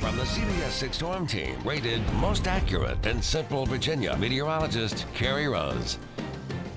From the CBS 6 Storm Team, rated most accurate in Central Virginia, meteorologist Carrie Rose.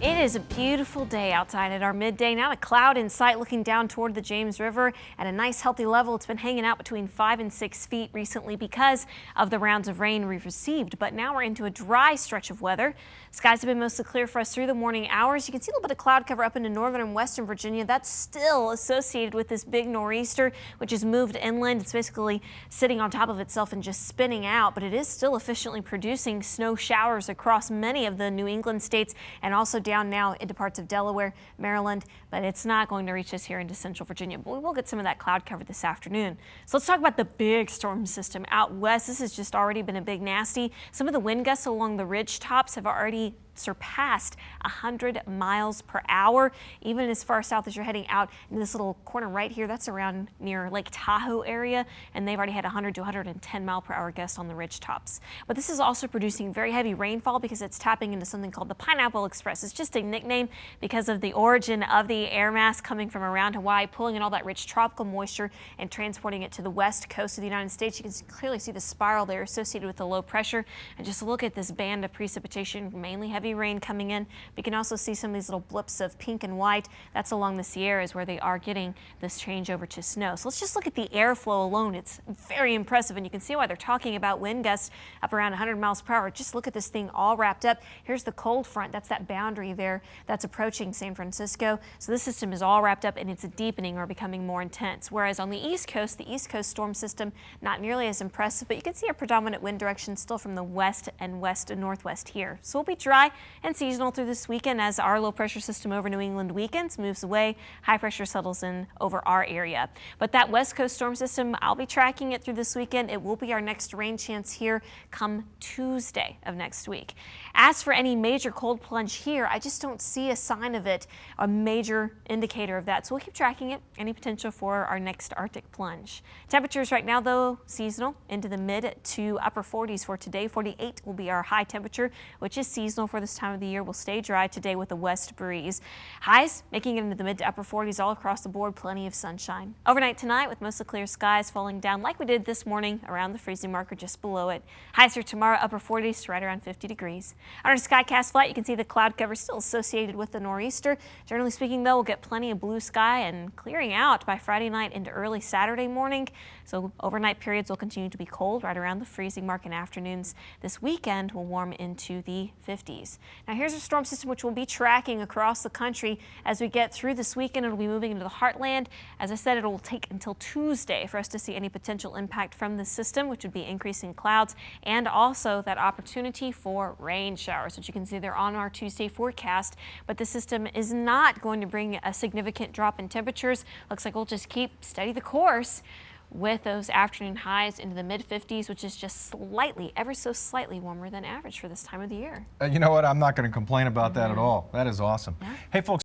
It is a beautiful day outside at our midday. Not a cloud in sight, looking down toward the James River at a nice healthy level. It's been hanging out between 5 and 6 feet recently because of the rounds of rain we've received. But now we're into a dry stretch of weather. Skies have been mostly clear for us through the morning hours. You can see a little bit of cloud cover up into northern and western Virginia. That's still associated with this big nor'easter, which has moved inland. It's basically sitting on top of itself and just spinning out, but it is still efficiently producing snow showers across many of the New England states and also down now into parts of Delaware, Maryland, but it's not going to reach us here into central Virginia. But we will get some of that cloud cover this afternoon. So let's talk about the big storm system out west. This has just already been a big nasty. Some of the wind gusts along the ridge tops have already surpassed 100 miles per hour, even as far south as you're heading out in this little corner right here. That's around near Lake Tahoe area, and they've already had 100 to 110 mile per hour gusts on the ridge tops. But this is also producing very heavy rainfall because it's tapping into something called the Pineapple Express. It's just a nickname because of the origin of the air mass coming from around Hawaii, pulling in all that rich tropical moisture and transporting it to the west coast of the United States. You can clearly see the spiral there associated with the low pressure, and just look at this band of precipitation, mainly heavy rain coming in. You can also see some of these little blips of pink and white. That's along the Sierras where they are getting this change over to snow. So let's just look at the airflow alone. It's very impressive, and you can see why they're talking about wind gusts up around 100 miles per hour. Just look at this thing all wrapped up. Here's the cold front. That's that boundary there that's approaching San Francisco. So this system is all wrapped up and it's deepening or becoming more intense. Whereas on the East Coast storm system, not nearly as impressive, but you can see a predominant wind direction still from the west and west and northwest here. So we'll be dry and seasonal through this weekend as our low pressure system over New England weekends moves away. High pressure settles in over our area. But that west coast storm system, I'll be tracking it through this weekend. It will be our next rain chance here come Tuesday of next week. As for any major cold plunge here, I just don't see a sign of it, a major indicator of that. So we'll keep tracking it, any potential for our next Arctic plunge. Temperatures right now, though, seasonal into the mid to upper 40s for today. 48 will be our high temperature, which is seasonal for this time of the year. Will stay dry today with a west breeze. Highs making it into the mid to upper 40s all across the board. Plenty of sunshine. Overnight tonight with mostly clear skies falling down like we did this morning around the freezing mark or just below it. Highs for tomorrow upper 40s to right around 50 degrees. On our SkyCast flight, you can see the cloud cover still associated with the nor'easter. Generally speaking, though, we'll get plenty of blue sky and clearing out by Friday night into early Saturday morning. So overnight periods will continue to be cold right around the freezing mark, and afternoons this weekend will warm into the 50s. Now here's a storm system which we'll be tracking across the country as we get through this weekend. It'll be moving into the heartland. As I said, it'll take until Tuesday for us to see any potential impact from the system, which would be increasing clouds and also that opportunity for rain showers, which you can see there on our Tuesday forecast. But the system is not going to bring a significant drop in temperatures. Looks like we'll just keep steady the course with those afternoon highs into the mid 50s, which is just slightly, ever so slightly warmer than average for this time of the year. You know what? I'm not going to complain about that at all. That is awesome. Yeah. Hey, folks.